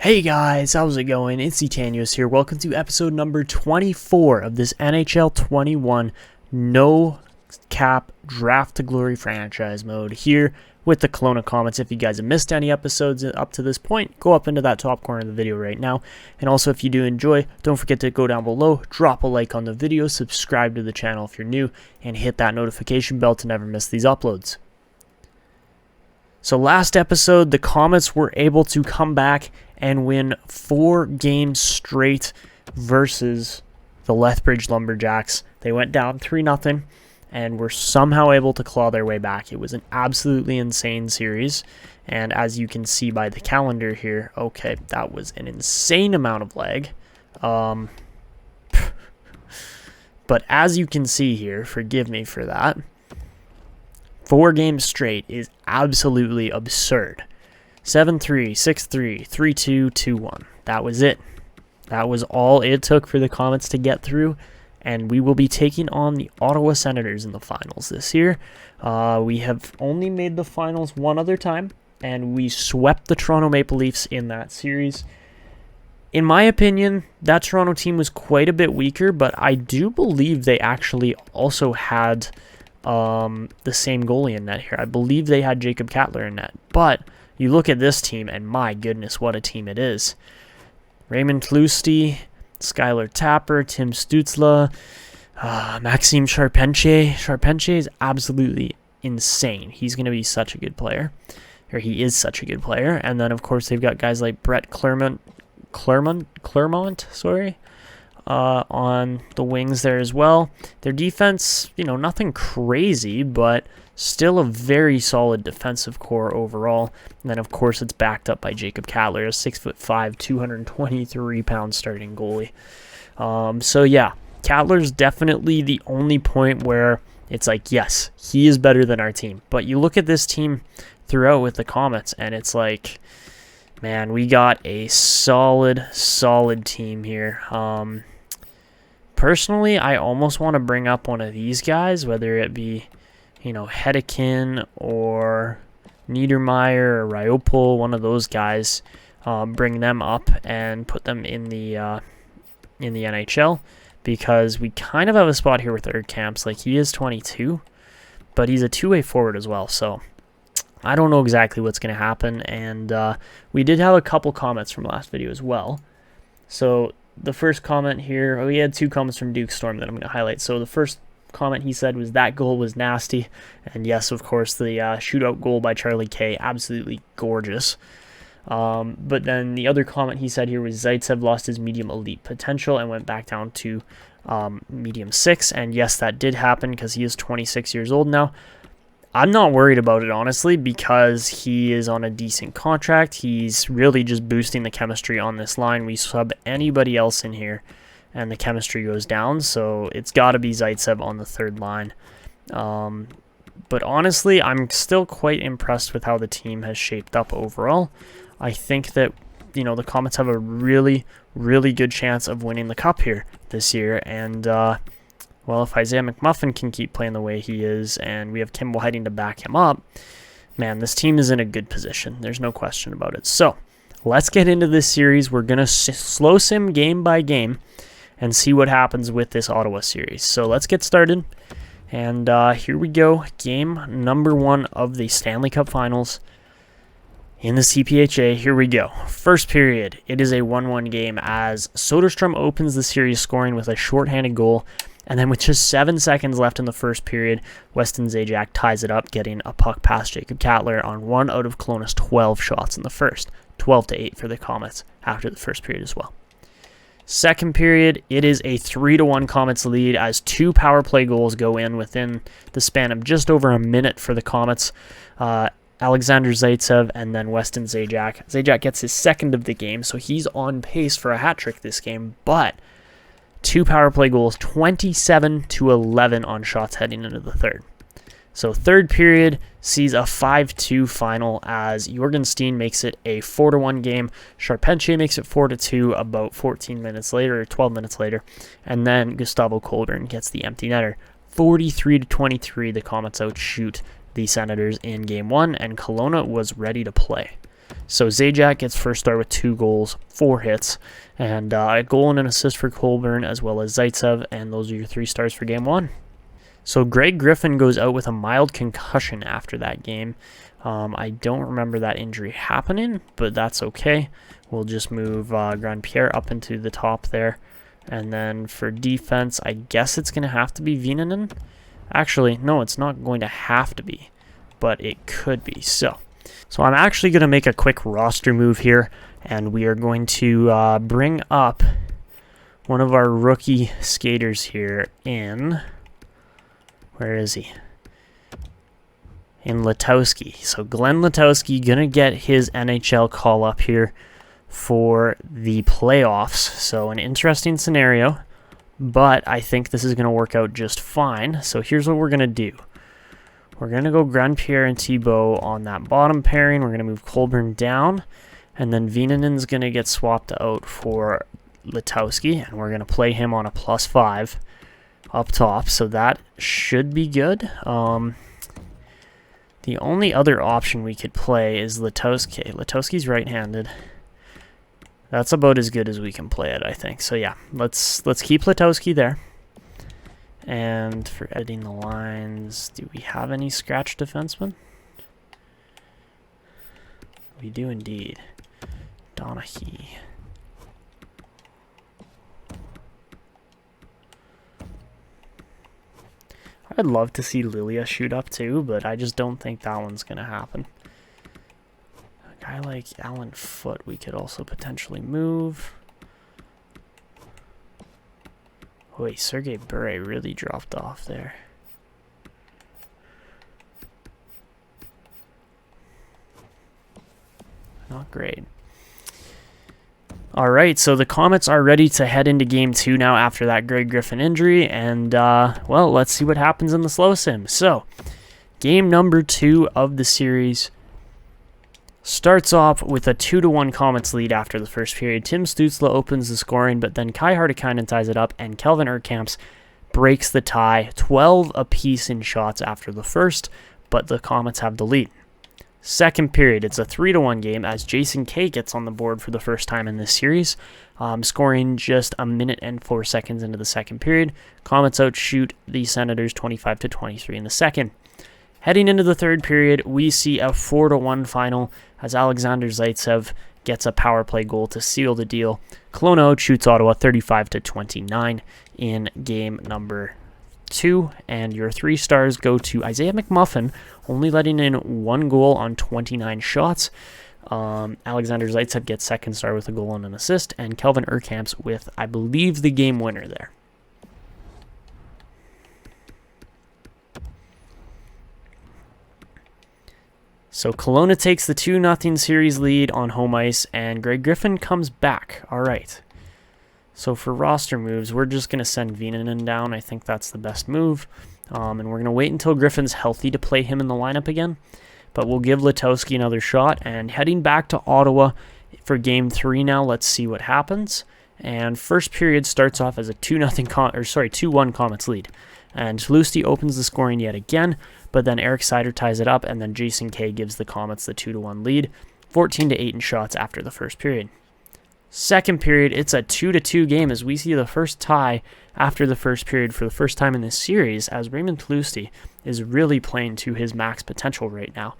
Hey guys, how's it going? It's Etanyos here. Welcome to episode number 24 of this NHL 21 No Cap Draft to Glory franchise mode here with the Kelowna Komets. If you guys have missed any episodes up to this point, go up into that top corner of the video right now. And also, if you do enjoy, don't forget to go down below, drop a like on the video, subscribe to the channel if you're new, and hit that notification bell to never miss these uploads. So last episode, the Komets were able to come back and win 4 games straight versus the Lethbridge Lumberjacks. They went down 3-0 and were somehow able to claw their way back. It was an absolutely insane series. And as you can see by the calendar here, okay, that was an insane amount of lag. But as you can see here, forgive me for that, 4 games straight is absolutely absurd. 7-3, 6-3, 3-2, 2-1. That was it. That was all it took for the Komets to get through, and we will be taking on the Ottawa Senators in the finals this year. We have only made the finals one other time, and we swept the Toronto Maple Leafs in that series. In my opinion, that Toronto team was quite a bit weaker, but I do believe they actually also had the same goalie in net here. I believe they had Jacob Cattler in net, but you look at this team, and my goodness, what a team it is. Raymond Tlusty, Skylar Tapper, Tim Stutzla, Maxime Charpentier. Charpentier is absolutely insane. He's going to be such a good player. Or he is such a good player. And then, of course, they've got guys like Brett Clermont, on the wings there as well. Their defense, nothing crazy, but still a very solid defensive core overall. And then, of course, it's backed up by Jacob Cattler, a 6'5", 223-pound starting goalie. So, yeah, Cattler's definitely the only point where it's like, yes, he is better than our team. But you look at this team throughout with the Komets, and it's like, man, we got a solid team here. Personally, I almost want to bring up one of these guys, whether it be, Hedekin or Niedermeyer or Ryopol, one of those guys, bring them up and put them in the NHL, because we kind of have a spot here with Erdkamps. Like, he is 22, but he's a two-way forward as well, so I don't know exactly what's going to happen. And we did have a couple comments from last video as well. So the first comment here, we had 2 comments from Duke Storm that I'm going to highlight. So the first comment he said was, that goal was nasty. And yes, of course, the shootout goal by Charlie K, absolutely gorgeous. But then the other comment he said here was, Zaitsev lost his medium elite potential and went back down to medium 6. And yes, that did happen because he is 26 years old now. I'm not worried about it, honestly, because he is on a decent contract. He's really just boosting the chemistry on this line. We sub anybody else in here, and the chemistry goes down, so it's got to be Zaitsev on the third line. But honestly, I'm still quite impressed with how the team has shaped up overall. I think that, the Komets have a really good chance of winning the Cup here this year, and well, if Isaiah McMuffin can keep playing the way he is, and we have Kim Whiting to back him up, man, this team is in a good position. There's no question about it. So, let's get into this series. We're going to slow sim game by game and see what happens with this Ottawa series. So, let's get started. And here we go. Game number 1 of the Stanley Cup Finals in the CPHA. Here we go. First period. It is a 1-1 game as Soderstrom opens the series scoring with a shorthanded goal. And then with just 7 seconds left in the first period, Weston Zajac ties it up, getting a puck past Jacob Cattler on 1 out of Kelowna's 12 shots in the first. 12-8 for the Komets after the first period as well. Second period, it is a 3-1 Komets lead as 2 power play goals go in within the span of just over a minute for the Komets. Alexander Zaitsev and then Weston Zajac. Zajac gets his second of the game, so he's on pace for a hat trick this game, but 2 power play goals, 27-11 on shots heading into the third. So third period sees a 5-2 final as Jorgenstein makes it a 4-1 game. Charpentier makes it 4-2 about 14 minutes later, or 12 minutes later. And then Gustavo Colburn gets the empty netter. 43-23, the Komets outshoot the Senators in Game 1, and Kelowna was ready to play. So Zajac gets first star with 2 goals, 4 hits, and a goal and an assist for Colburn, as well as Zaitsev, and those are your 3 stars for Game 1. So Greg Griffin goes out with a mild concussion after that game. I don't remember that injury happening, but that's okay. We'll just move Grandpierre up into the top there. And then for defense, I guess it's going to have to be Viinanen. Actually, no, it's not going to have to be, but it could be. So I'm actually going to make a quick roster move here, and we are going to bring up one of our rookie skaters here in... Where is he? In Letowski. So Glenn Letowski going to get his NHL call up here for the playoffs. So an interesting scenario, but I think this is going to work out just fine. So here's what we're going to do. We're going to go Grandpierre and Thibault on that bottom pairing. We're going to move Colburn down, and then Viinanen's going to get swapped out for Letowski, and we're going to play him on a +5 up top, so that should be good. The only other option we could play is Letowski. Letowski's right-handed. That's about as good as we can play it, I think. So yeah, let's keep Letowski there. And for editing the lines, do we have any scratch defensemen? We do indeed. Donaghy. I'd love to see Lilia shoot up too, but I just don't think that one's going to happen. A guy like Alan Foote we could also potentially move. Wait, Sergei Bure really dropped off there. Not great. All right, so the Komets are ready to head into Game 2 now after that Greg Griffin injury, and, well, let's see what happens in the slow sim. So, game number 2 of the series starts off with a 2-1 Komets lead after the first period. Tim Stützle opens the scoring, but then Kai Hartikainen ties it up, and Kelvin Urkamps breaks the tie, 12 apiece in shots after the first, but the Komets have the lead. Second period, it's a 3-1 game as Jason Kay gets on the board for the first time in this series, scoring just a minute and 4 seconds into the second period. Komets outshoot the Senators 25-23 in the second. Heading into the third period, we see a 4-1 final as Alexander Zaitsev gets a power play goal to seal the deal. Kelowna outshoots Ottawa 35-29 in game number 2, and your 3 stars go to Isaiah McMuffin, only letting in 1 goal on 29 shots. Alexander Zaitsev gets second star with a goal and an assist, and Kelvin Urkamps with, I believe, the game winner there. So Kelowna takes the 2-0 series lead on home ice, and Greg Griffin comes back. All right. So for roster moves, we're just going to send Viinanen down. I think that's the best move. And we're going to wait until Griffin's healthy to play him in the lineup again. But we'll give Letowski another shot. And heading back to Ottawa for Game 3 now, let's see what happens. And first period starts off as a 2-1 Komets lead. And Lusti opens the scoring yet again, but then Eric Seider ties it up, and then Jason Kay gives the Komets the 2-1 lead, 14-8 in shots after the first period. Second period, it's a 2-2 game as we see the first tie after the first period for the first time in this series, as Raymond Lusti is really playing to his max potential right now,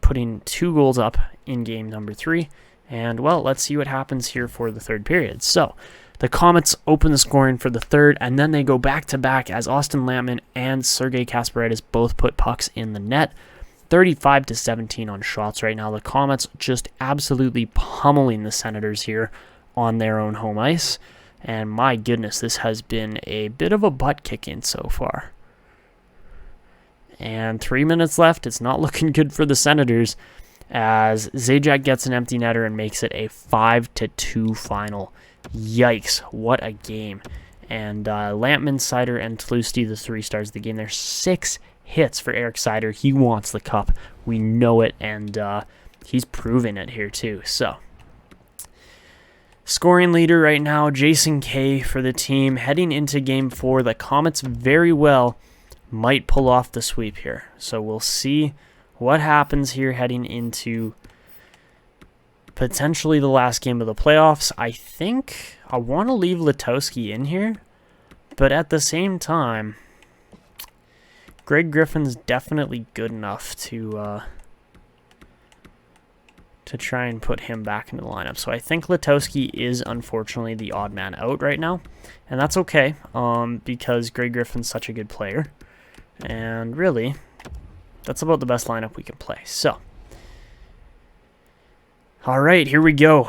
putting 2 goals up in game number 3. And, well, let's see what happens here for the third period. So, the Komets open the scoring for the third, and then they go back-to-back as Austin Lampman and Sergei Kasparidis both put pucks in the net. 35-17 on shots right now. The Komets just absolutely pummeling the Senators here on their own home ice. And my goodness, this has been a bit of a butt-kicking so far. And 3 minutes left. It's not looking good for the Senators as Zajac gets an empty netter and makes it a 5-2 final. Yikes, what a game. And Lampman, Seider, and Tlusty, the 3 stars of the game. There's 6 hits for Eric Seider. He wants the cup. We know it, and he's proving it here too. So, scoring leader right now, Jason Kay for the team. Heading into Game 4, the Komets very well might pull off the sweep here. So we'll see what happens here heading into potentially the last game of the playoffs. I think I want to leave Letowski in here, but at the same time, Greg Griffin's definitely good enough to try and put him back into the lineup. So I think Letowski is unfortunately the odd man out right now, and that's okay, because Greg Griffin's such a good player, and really, that's about the best lineup we can play. So, all right, here we go.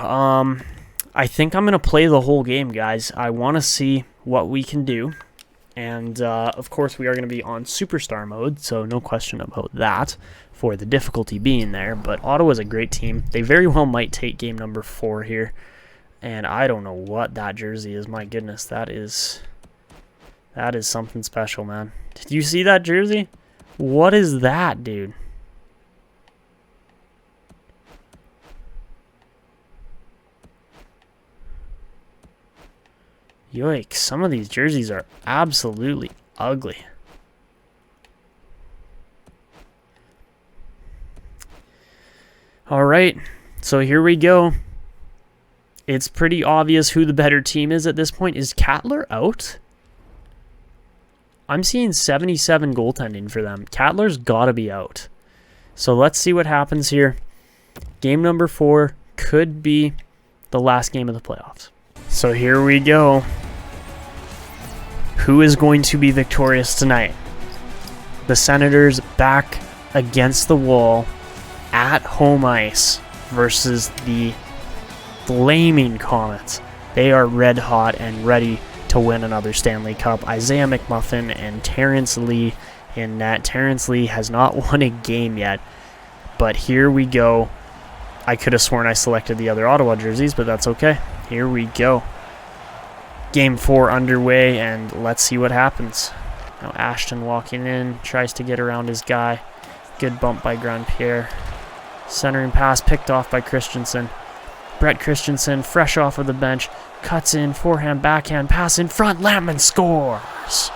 I think I'm going to play the whole game, guys. I want to see what we can do. And, of course, we are going to be on Superstar mode, so no question about that for the difficulty being there. But Ottawa's a great team. They very well might take game number 4 here. And I don't know what that jersey is. My goodness, that is something special, man. Did you see that jersey? What is that, dude? Yikes, some of these jerseys are absolutely ugly. All right, so here we go. It's pretty obvious who the better team is at this point. Is Cattler out? I'm seeing 77 goaltending for them. Cattler's got to be out. So let's see what happens here. Game number 4 could be the last game of the playoffs. So here we go. Who is going to be victorious tonight? The Senators back against the wall at home ice versus the flaming Komets. They are red hot and ready to win another Stanley Cup. Isaiah McMuffin and Terrence Lee in net. Terrence Lee has not won a game yet, but here we go. I could have sworn I selected the other Ottawa jerseys, but that's okay. Here we go. Game 4 underway, and let's see what happens. Now Ashton walking in, tries to get around his guy. Good bump by Grandpierre. Centering pass picked off by Christensen. Brett Christensen, fresh off of the bench, cuts in, forehand, backhand, pass in front, Lampman scores!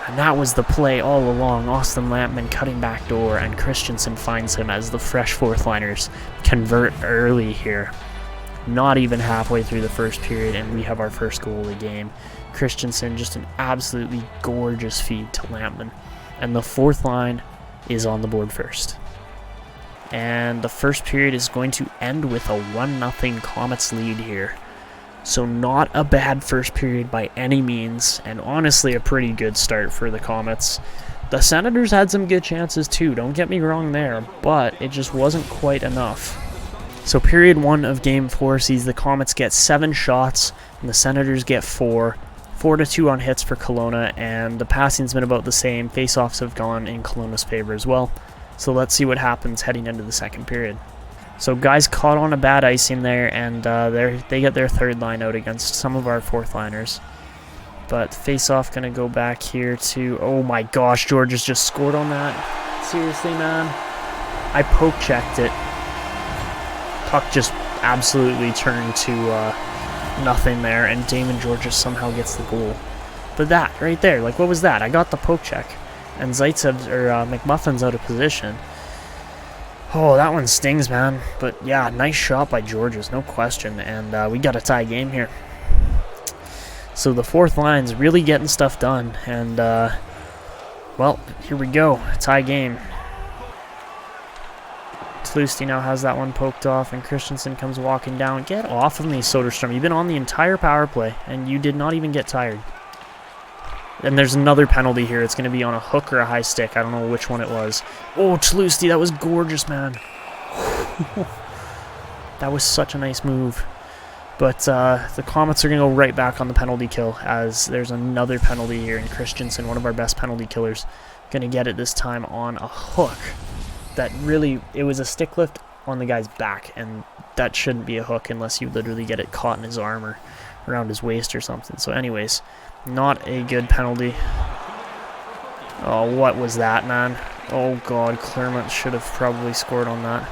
And that was the play all along. Austin Lampman cutting back door, and Christensen finds him as the fresh fourth liners convert early here. Not even halfway through the first period, and we have our first goal of the game. Christensen, just an absolutely gorgeous feed to Lampman. And the fourth line is on the board first. And the first period is going to end with a 1-0 Komets lead here. So not a bad first period by any means, and honestly a pretty good start for the Komets. The Senators had some good chances too, don't get me wrong there, but it just wasn't quite enough. So period 1 of game 4 sees the Komets get 7 shots, and the Senators get 4. 4-2 on hits for Kelowna, and the passing's been about the same. Face-offs have gone in Kelowna's favor as well. So let's see what happens heading into the second period. So guys caught on a bad icing there, and they get their third line out against some of our fourth liners. But face-off going to go back here to... Oh my gosh, Georges just scored on that. Seriously, man? I poke-checked it. Puck just absolutely turned to nothing there, and Damon Georges somehow gets the goal. But that, right there, like what was that? I got the poke check. And McMuffin's out of position. Oh, that one stings, man. But yeah, nice shot by Georges, no question. And we got a tie game here. So the fourth line's really getting stuff done. And, well, here we go. Tie game. Tlusty now has that one poked off, and Christensen comes walking down. Get off of me, Soderstrom. You've been on the entire power play, and you did not even get tired. And there's another penalty here. It's going to be on a hook or a high stick. I don't know which one it was. Oh, Tlusty, that was gorgeous, man. That was such a nice move. But the Komets are going to go right back on the penalty kill, as there's another penalty here, and Christensen, one of our best penalty killers, going to get it this time on a hook. That really, it was a stick lift on the guy's back, and that shouldn't be a hook unless you literally get it caught in his arm or around his waist or something. So anyways, not a good penalty. Oh, what was that, man? Oh god, Claremont should have probably scored on that.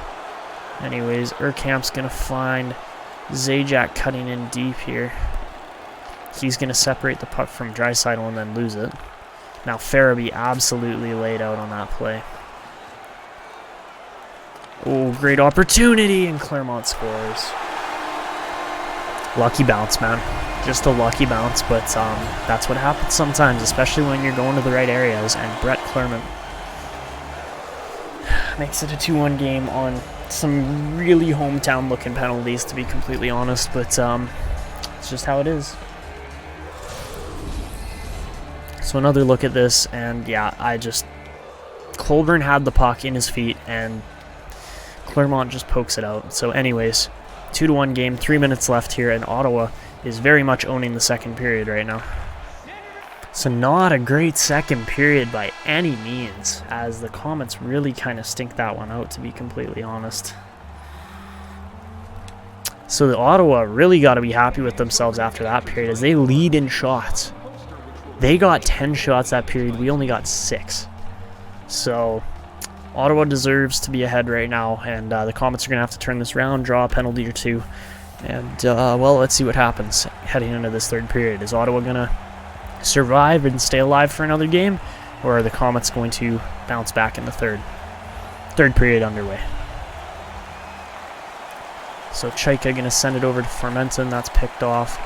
Anyways, Urkamp's going to find Zajac cutting in deep here. He's going to separate the puck from Draisaitl and then lose it. Now Farabee absolutely laid out on that play. Oh, great opportunity, and Claremont scores. Lucky bounce, man. Just a lucky bounce, but that's what happens sometimes, especially when you're going to the right areas, and Brett Claremont makes it a 2-1 game on some really hometown-looking penalties, to be completely honest, but it's just how it is. So another look at this, and yeah, Colburn had the puck in his feet, and Claremont just pokes it out. So anyways, 2-1 game, 3 minutes left here, and Ottawa is very much owning the second period right now. So not a great second period by any means, as the Komets really kind of stink that one out, to be completely honest. So the Ottawa really got to be happy with themselves after that period, as they lead in shots. They got 10 shots that period, we only got 6. So Ottawa deserves to be ahead right now, and the Komets are going to have to turn this around, draw a penalty or two, and well, let's see what happens heading into this third period. Is Ottawa going to survive and stay alive for another game, or are the Komets going to bounce back in the third period underway? So Chaika going to send it over to Formenton. That's picked off,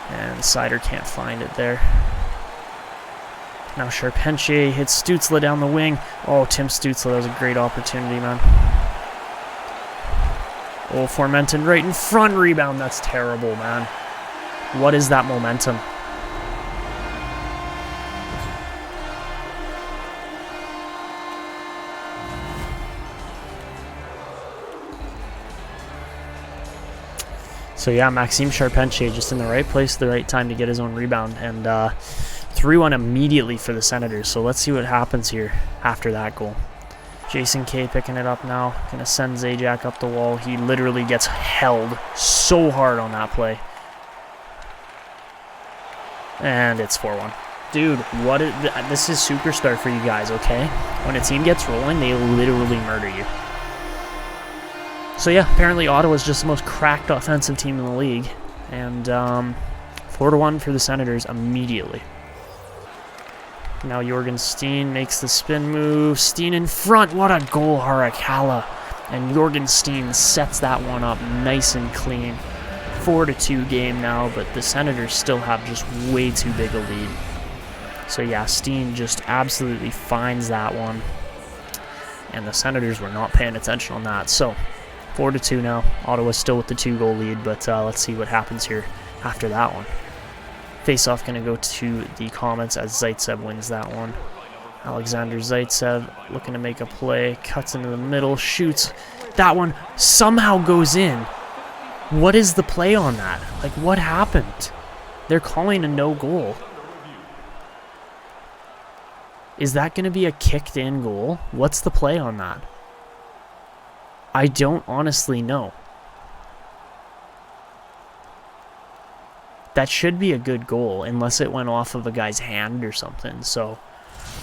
and Sider can't find it there. Now Charpentier hits Stutzla down the wing. Oh, Tim Stutzla, that was a great opportunity, man. Oh, Formenton right in front, rebound. That's terrible, man. What is that momentum? So yeah, Maxime Charpentier just in the right place at the right time to get his own rebound, and 3-1 immediately for the Senators. So let's see what happens here after that goal. Jason Kay picking it up now. Gonna send Zajac up the wall. He literally gets held so hard on that play. And it's 4-1. Dude, this is superstar for you guys, okay? When a team gets rolling, they literally murder you. So yeah, apparently Ottawa's just the most cracked offensive team in the league. And 4-1 for the Senators immediately. Now Jorgen Steen makes the spin move. Steen in front. What a goal, Harakala. And Jorgen Steen sets that one up nice and clean. 4-2 game now, but the Senators still have just way too big a lead. So yeah, Steen just absolutely finds that one. And the Senators were not paying attention on that. So 4-2 now. Ottawa's still with the 2-goal lead, but let's see what happens here after that one. Face-off going to go to the Komets as Zaitsev wins that one. Alexander Zaitsev looking to make a play, cuts into the middle, shoots. That one somehow goes in. What is the play on that? Like, what happened? They're calling a no-goal. Is that going to be a kicked-in goal? What's the play on that? I don't honestly know. That should be a good goal, unless it went off of a guy's hand or something. So,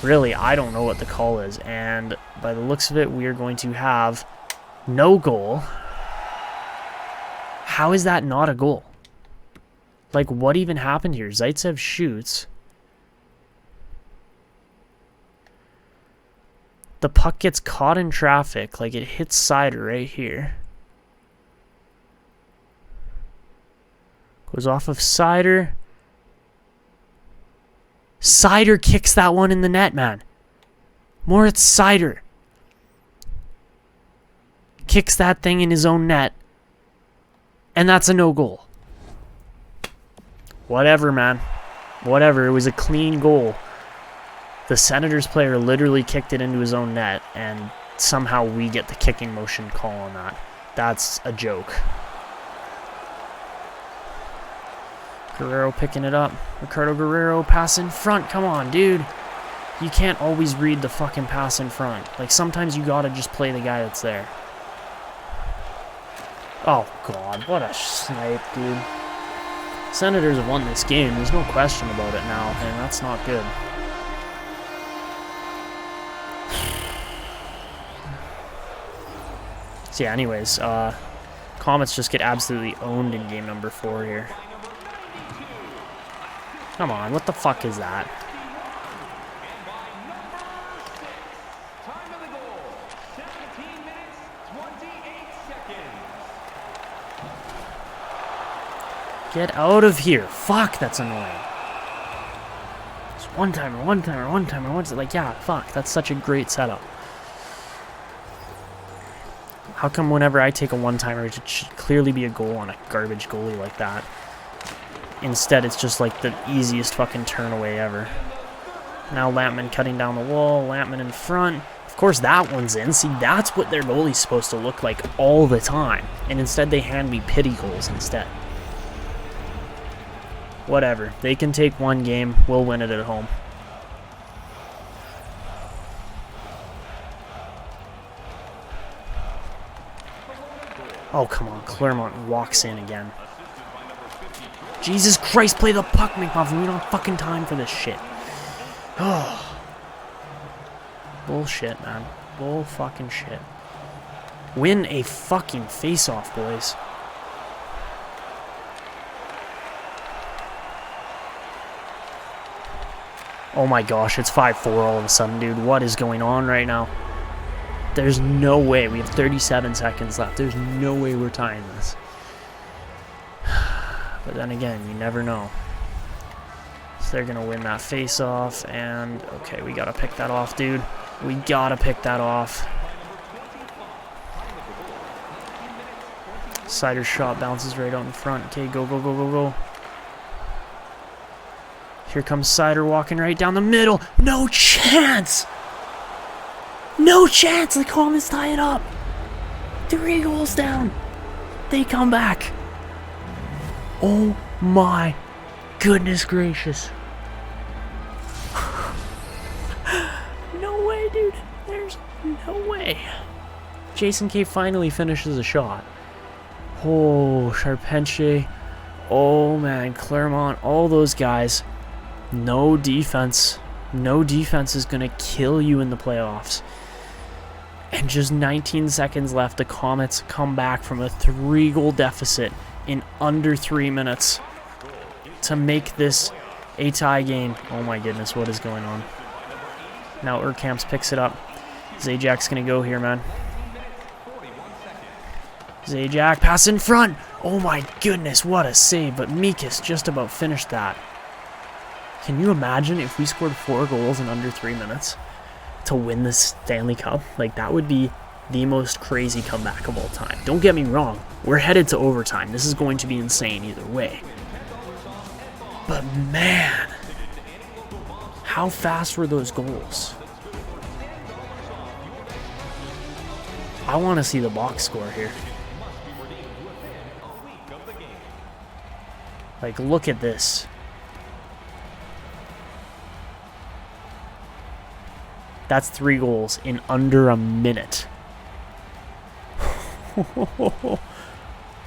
really, I don't know what the call is. And by the looks of it, we are going to have no goal. How is that not a goal? Like, what even happened here? Zaitsev shoots. The puck gets caught in traffic. Like, it hits Sider right here. Goes off of Sider. Sider kicks that one in the net, man. Moritz Sider kicks that thing in his own net. And that's a no-goal. Whatever, man. Whatever. It was a clean goal. The Senators player literally kicked it into his own net, and somehow we get the kicking motion call on that. That's a joke. Guerrero picking it up. Ricardo Guerrero, pass in front. Come on, dude. You can't always read the fucking pass in front. Like, sometimes you gotta just play the guy that's there. Oh, God. What a snipe, dude. Senators have won this game. There's no question about it now, and that's not good. So, yeah, anyways, Komets just get absolutely owned in game number 4 here. Come on, what the fuck is that? Get out of here. Fuck, that's annoying. It's one-timer, one-timer, one-timer, one-timer. Like, yeah, fuck. That's such a great setup. How come whenever I take a one-timer, it should clearly be a goal on a garbage goalie like that? Instead, it's just like the easiest fucking turn away ever. Now Lampman cutting down the wall. Lampman in front. Of course, that one's in. See, that's what their goalie's supposed to look like all the time. And instead, they hand me pity goals instead. Whatever. They can take one game. We'll win it at home. Oh, come on. Claremont walks in again. Jesus Christ, play the puck, McMuffin. We don't have fucking time for this shit. Oh. Bullshit, man. Bull fucking shit. Win a fucking face-off, boys. Oh my gosh, it's 5-4 all of a sudden, dude. What is going on right now? There's no way. We have 37 seconds left. There's no way we're tying this. But then again, you never know. So they're going to win that face-off, and okay, we got to pick that off, dude. We got to pick that off. Sider's shot bounces right out in front. Okay, go, go, go, go, go. Here comes Sider walking right down the middle. No chance! No chance! The Komets tie it up. 3 goals down. They come back. Oh my goodness gracious. No way, dude. There's no way. Jason K finally finishes a shot. Oh, Charpentier. Oh man, Claremont. All those guys. No defense. No defense is going to kill you in the playoffs. And just 19 seconds left. The Komets come back from a 3-goal deficit in under 3 minutes to make this a tie game. Oh my goodness, what is going on? Now Urkamps picks it up. Zajak's going to go here, man. Zajac, pass in front. Oh my goodness, what a save. But Mikas just about finished that. Can you imagine if we scored 4 goals in under 3 minutes to win this Stanley Cup? Like, that would be the most crazy comeback of all time. Don't get me wrong. We're headed to overtime. This is going to be insane either way. But man, how fast were those goals? I want to see the box score here. Like, look at this. That's 3 goals in under a minute.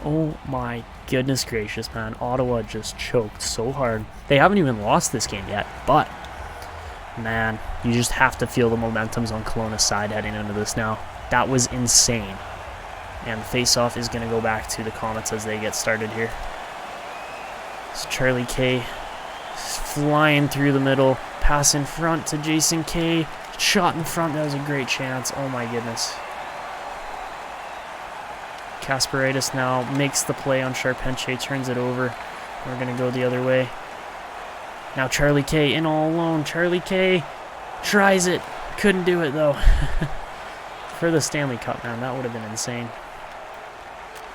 Oh my goodness gracious, man. Ottawa just choked so hard. They haven't even lost this game yet, but man, you just have to feel the momentum's on Kelowna's side heading into this now. That was insane. And the face-off is going to go back to the Komets as they get started here. So Charlie K flying through the middle. Pass in front to Jason K. Shot in front. That was a great chance. Oh my goodness. Kasparaitis now makes the play on Charpentier. Turns it over. We're going to go the other way. Now Charlie K in all alone. Charlie K tries it. Couldn't do it though. For the Stanley Cup, man. That would have been insane.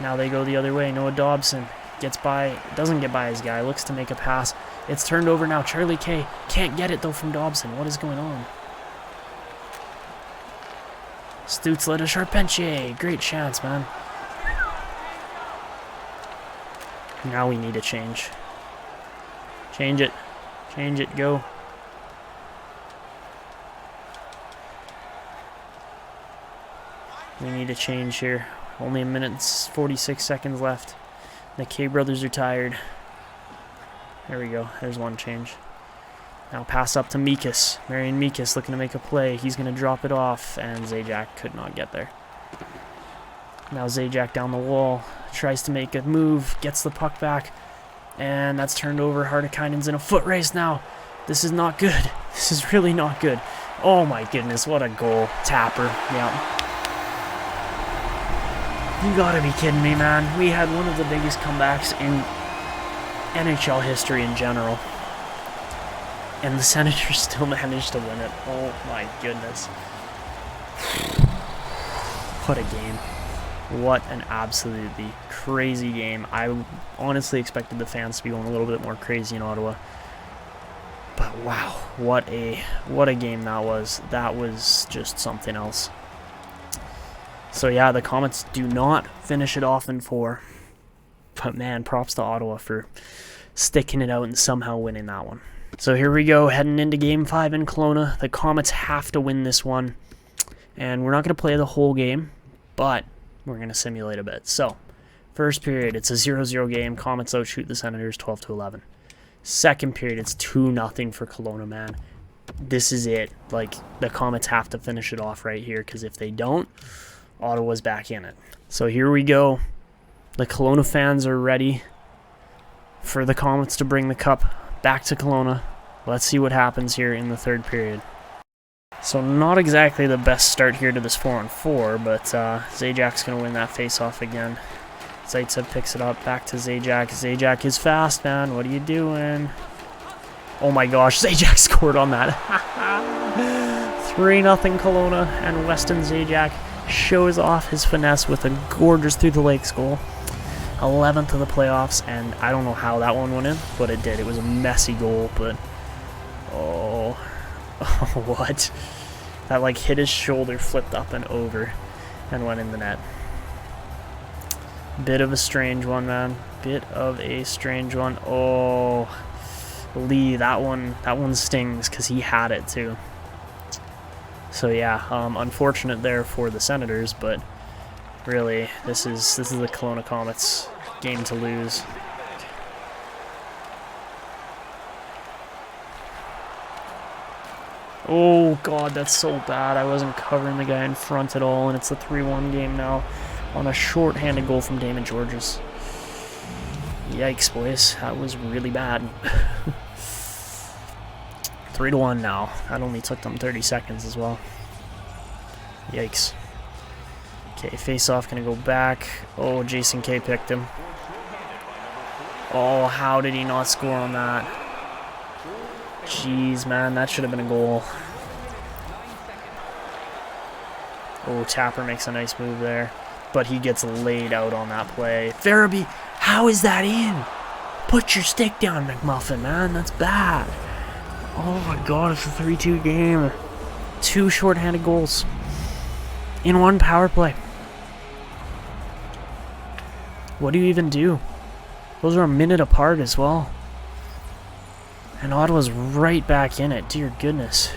Now they go the other way. Noah Dobson gets by. Doesn't get by his guy. Looks to make a pass. It's turned over now. Charlie K can't get it though from Dobson. What is going on? Stützle to Charpentier. Great chance, man. Now we need a change. Change it. Change it. Go. We need a change here. Only a minute and 46 seconds left. The K brothers are tired. There we go. There's one change. Now pass up to Mikas. Marian Mikas looking to make a play. He's going to drop it off, and Zajac could not get there. Now Zajac down the wall. Tries to make a move. Gets the puck back. And that's turned over. Hartikainen's in a foot race now. This is not good. This is really not good. Oh my goodness, what a goal. Tapper. Yeah. You gotta be kidding me, man. We had one of the biggest comebacks in NHL history in general. And the Senators still managed to win it. Oh my goodness. What a game. What an absolutely crazy game. I honestly expected the fans to be going a little bit more crazy in Ottawa. But wow, what a game that was. That was just something else. So yeah, the Komets do not finish it off in 4. But man, props to Ottawa for sticking it out and somehow winning that one. So here we go, heading into Game 5 in Kelowna. The Komets have to win this one. And we're not going to play the whole game, but we're going to simulate a bit. So, first period, it's a 0-0 game. Komets outshoot the Senators 12-11. Second period, it's 2-0 for Kelowna, man. This is it. Like, the Komets have to finish it off right here, because if they don't, Ottawa's back in it. So here we go. The Kelowna fans are ready for the Komets to bring the cup back to Kelowna. Let's see what happens here in the third period. So not exactly the best start here to this 4-on-4, but Zajac's going to win that face-off again. Zaitsev picks it up, back to Zajac. Zajac is fast, man. What are you doing? Oh my gosh, Zajac scored on that. 3-0 Kelowna, and Weston Zajac shows off his finesse with a gorgeous through-the-legs goal. 11th of the playoffs, and I don't know how that one went in, but it did. It was a messy goal, but oh, what? That like hit his shoulder, flipped up and over, and went in the net. Bit of a strange one, man. Bit of a strange one. Oh, Lee, that one stings because he had it too. So yeah, unfortunate there for the Senators, but really, this is the Kelowna Komets game to lose. Oh god, that's so bad. I wasn't covering the guy in front at all, and it's a 3-1 game now on a short-handed goal from Damon Georges. Yikes, boys. That was really bad. 3-1 now. That only took them 30 seconds as well. Yikes. Okay, face-off gonna go back. Oh, Jason K picked him. Oh, how did he not score on that? Jeez, man, that should have been a goal. Oh, Tapper makes a nice move there, but he gets laid out on that play. Farabee, how is that in? Put your stick down, McMuffin, man. That's bad. Oh my god, it's a 3-2 game. 2 short-handed goals in 1 power play. What do you even do? Those are a minute apart as well. And Ottawa's right back in it. Dear goodness.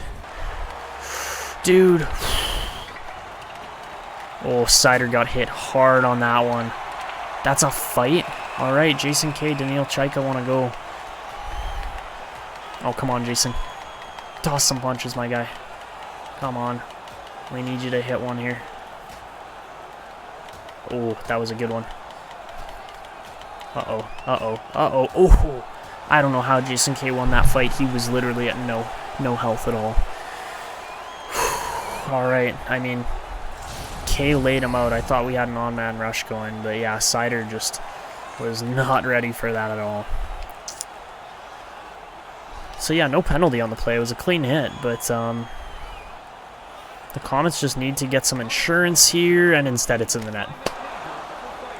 Dude. Oh, Sider got hit hard on that one. That's a fight? Alright, Jason K, Daniil Chaika want to go. Oh, come on, Jason. Toss some punches, my guy. Come on. We need you to hit one here. Oh, that was a good one. Uh-oh, uh-oh, uh-oh. Oh, I don't know how Jason K won that fight. He was literally at no health at all. Alright, I mean, K laid him out. I thought we had an on-man rush going, but yeah, Sider just was not ready for that at all. So yeah, no penalty on the play. It was a clean hit, but the Komets just need to get some insurance here, and instead it's in the net.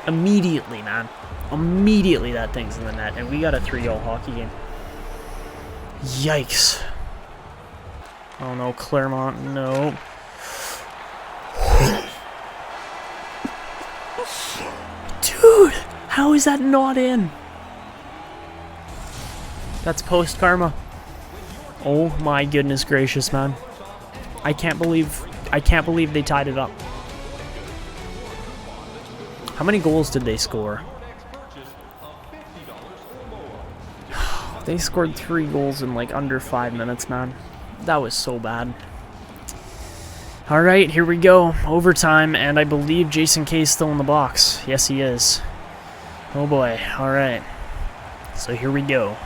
Immediately, man. Immediately that thing's in the net, and we got a 3-0 hockey game. Yikes. Oh no, Claremont, no. Dude, how is that not in? That's post karma. Oh my goodness gracious, man. I can't believe they tied it up. How many goals did they score? They scored 3 goals in like under 5 minutes, man. That was so bad. Alright, here we go. Overtime, and I believe Jason K is still in the box. Yes, he is. Oh boy, alright. So here we go.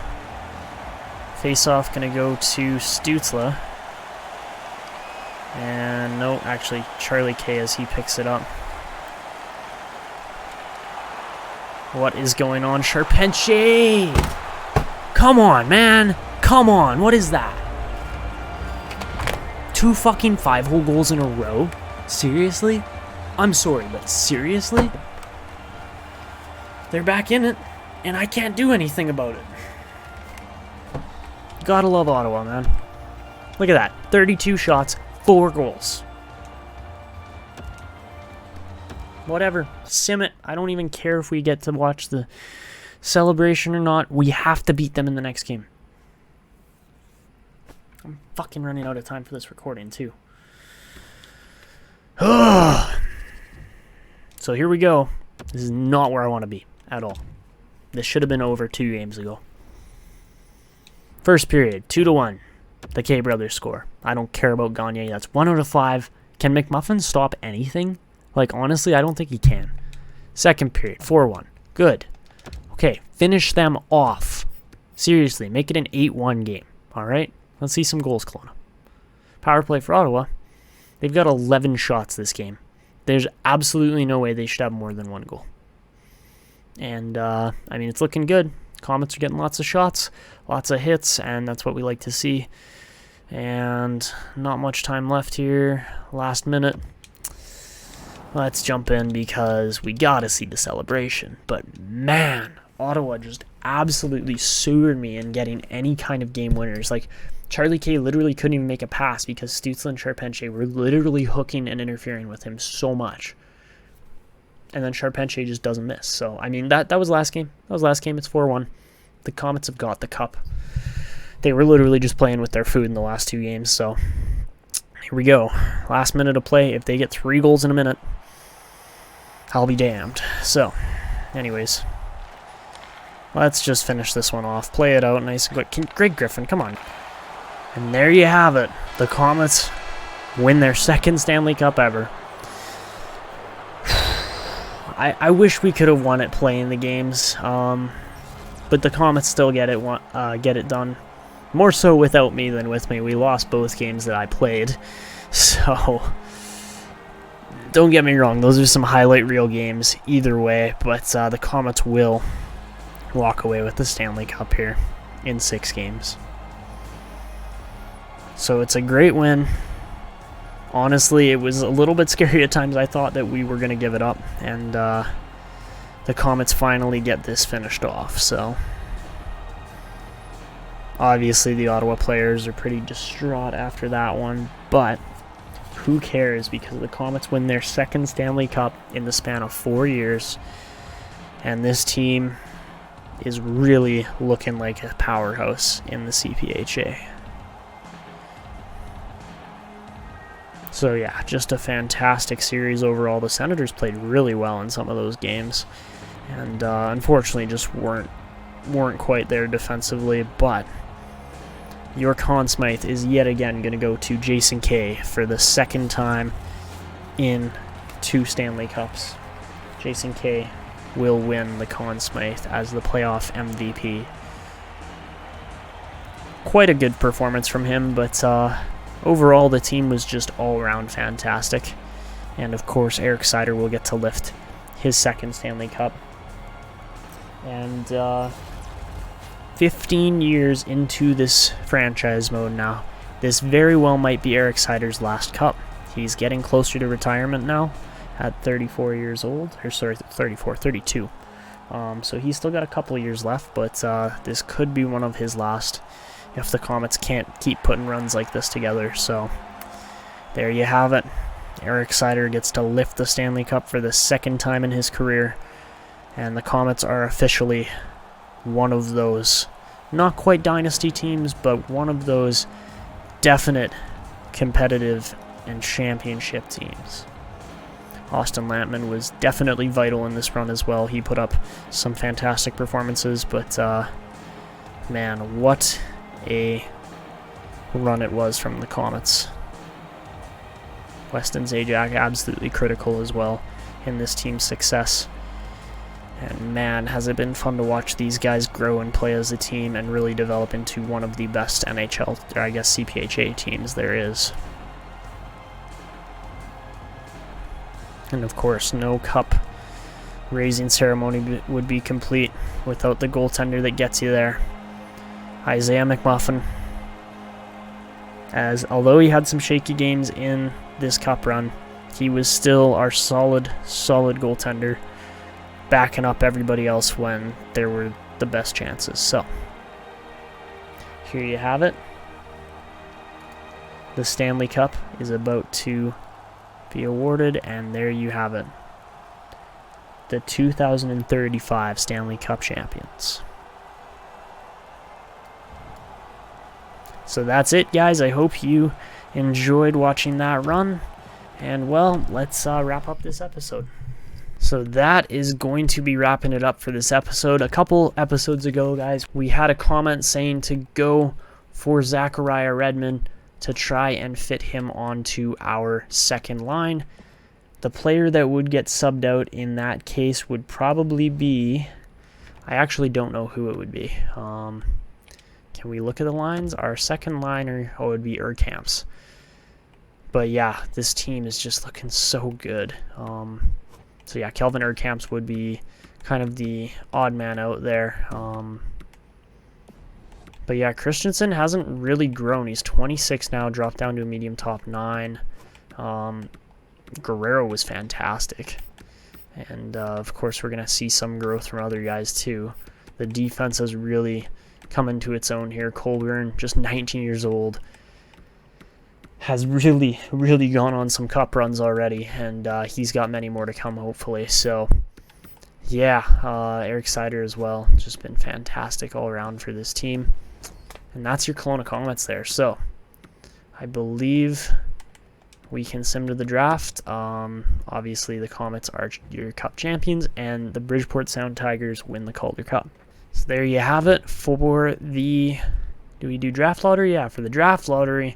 Face-off gonna go to Stutzla. And no, actually, Charlie K as he picks it up. What is going on? Charpentier! Come on, man. Come on. What is that? 2 fucking 5-hole goals in a row? Seriously? I'm sorry, but seriously? They're back in it, and I can't do anything about it. Gotta love Ottawa, man. Look at that. 32 shots, 4 goals. Whatever. Sim it. I don't even care if we get to watch the celebration or not. We have to beat them in the next game. I'm fucking running out of time for this recording, too. So here we go. This is not where I want to be at all. This should have been over 2 games ago. First period, 2-1. The K brothers score. I don't care about Gagne. That's 1 out of 5. Can McMuffin stop anything? Like, honestly, I don't think he can. Second period, 4-1. Good. Okay, finish them off. Seriously, make it an 8-1 game. All right? Let's see some goals, Kelowna. Power play for Ottawa. They've got 11 shots this game. There's absolutely no way they should have more than 1 goal. And, I mean, it's looking good. Komets are getting lots of shots, lots of hits, and that's what we like to see. And not much time left here. Last minute. Let's jump in because we gotta see the celebration. But, man, Ottawa just absolutely sewered me in getting any kind of game winners. Like, Charlie K literally couldn't even make a pass because Stützle and Charpentier were literally hooking and interfering with him so much. And then Charpentier just doesn't miss. So, I mean, that was last game. That was last game. It's 4-1. The Komets have got the cup. They were literally just playing with their food in the last 2 games. So, here we go. Last minute of play. If they get 3 goals in a minute, I'll be damned. So, anyways, let's just finish this one off. Play it out nice and good. Greg Griffin, come on. And there you have it. The Komets win their 2nd Stanley Cup ever. I wish we could have won it playing the games, but the Komets still get it done. More so without me than with me. We lost both games that I played, so don't get me wrong. Those are some highlight reel games either way, but the Komets will walk away with the Stanley Cup here in 6 games. So it's a great win. Honestly, it was a little bit scary at times. I thought that we were going to give it up, and the Komets finally get this finished off. So, obviously, the Ottawa players are pretty distraught after that one, but who cares, because the Komets win their 2nd Stanley Cup in the span of 4 years, and this team is really looking like a powerhouse in the CPHA. So yeah, just a fantastic series overall. The Senators played really well in some of those games, and unfortunately just weren't quite there defensively. But your Conn Smythe is yet again going to go to Jason K for the 2nd time in 2 Stanley Cups. Jason K will win the Conn Smythe as the playoff MVP. Quite a good performance from him, but overall, the team was just all-around fantastic. And, of course, Eric Sider will get to lift his 2nd Stanley Cup. And 15 years into this franchise mode now, this very well might be Eric Sider's last cup. He's getting closer to retirement now at 34 years old. Or, sorry, 32. So he's still got a couple years left, but this could be one of his last if the Komets can't keep putting runs like this together. So there you have it. Eric Sider gets to lift the Stanley Cup for the 2nd time in his career, and the Komets are officially one of those not quite dynasty teams, but one of those definite competitive and championship teams. Austin Lampman was definitely vital in this run as well. He put up some fantastic performances, but man, what a run it was from the Komets. Weston Zajac absolutely critical as well in this team's success. And man, has it been fun to watch these guys grow and play as a team and really develop into one of the best NHL, or I guess CPHA teams there is. And of course, no cup raising ceremony would be complete without the goaltender that gets you there. Isaiah McMuffin. As although he had some shaky games in this cup run, he was still our solid goaltender, backing up everybody else when there were the best chances. So here you have it. The Stanley Cup is about to be awarded, and there you have it. The 2035 Stanley Cup champions. So that's it, guys. I hope you enjoyed watching that run. And, well, let's wrap up this episode. So that is going to be wrapping it up for this episode. A couple episodes ago, guys, we had a comment saying to go for Zachariah Redmond to try and fit him onto our second line. The player that would get subbed out in that case would probably be... I actually don't know who it would be. Can we look at the lines? Our second liner, it would be Erkamps. But yeah, this team is just looking so good. So yeah, Kelvin Erkamps would be kind of the odd man out there. But yeah, Christensen hasn't really grown. He's 26 now, dropped down to a medium top 9. Guerrero was fantastic. And of course, we're going to see some growth from other guys too. The defense has really come into its own here. Colburn, just 19 years old, has really gone on some cup runs already, and he's got many more to come, hopefully. So, yeah, Eric Seider as well. Just been fantastic all around for this team. And that's your Kelowna Komets there. So, I believe we can sim to the draft. Obviously, the Komets are your cup champions, and the Bridgeport Sound Tigers win the Calder Cup. So there you have it for the... Do we do draft lottery? Yeah, for the draft lottery.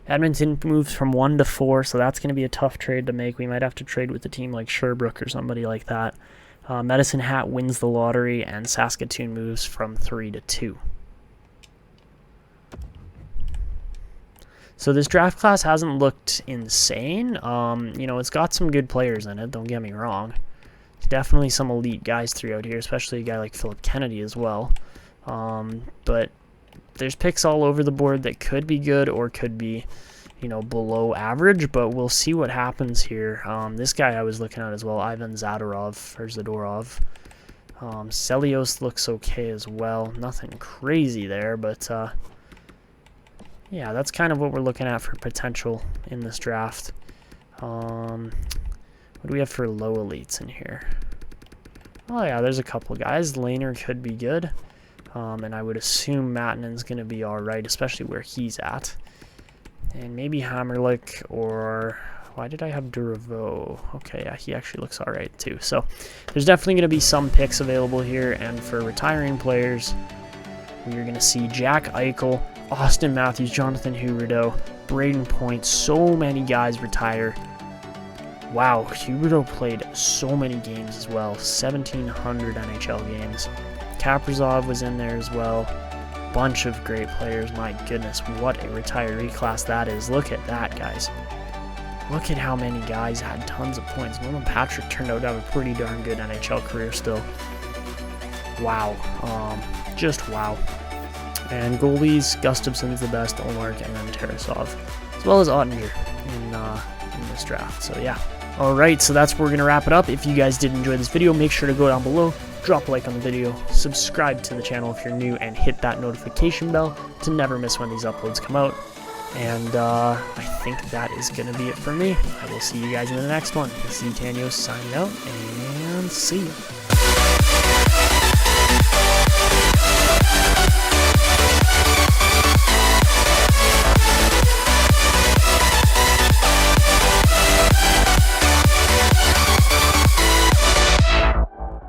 Edmonton moves from 1 to 4, so that's going to be a tough trade to make. We might have to trade with a team like Sherbrooke or somebody like that. Medicine Hat wins the lottery, and Saskatoon moves from 3 to 2. So this draft class hasn't looked insane. You know, it's got some good players in it, don't get me wrong. There's definitely some elite guys throughout here, especially a guy like Philip Kennedy as well. But there's picks all over the board that could be good or could be, you know, below average, but we'll see what happens here. This guy I was looking at as well, Ivan Zadorov. Celios looks okay as well. Nothing crazy there, but yeah, that's kind of what we're looking at for potential in this draft. What do we have for low elites in here? Oh yeah, there's a couple guys. Lehner could be good. And I would assume Mattinen's going to be alright, especially where he's at. And maybe Hammerlick, or... Why did I have Duraveau? Okay, yeah, he actually looks alright too. So, there's definitely going to be some picks available here. And for retiring players, you're going to see Jack Eichel, Austin Matthews, Jonathan Huberdeau, Braden Point. So many guys retire. Wow, Huberdeau played so many games as well. 1,700 NHL games. Kaprizov was in there as well. Bunch of great players. My goodness, what a retiree class that is. Look at that, guys. Look at how many guys had tons of points. Nolan Patrick turned out to have a pretty darn good NHL career still. Wow. Just wow. And goalies, Gustafson's the best, Olmark, and then Tarasov, as well as Ottinger in this draft. So yeah. Alright, so that's where we're going to wrap it up. If you guys did enjoy this video, make sure to go down below, drop a like on the video, subscribe to the channel if you're new, and hit that notification bell to never miss when these uploads come out. And I think that is going to be it for me. I will see you guys in the next one. This is Etanyos signing out, and see you.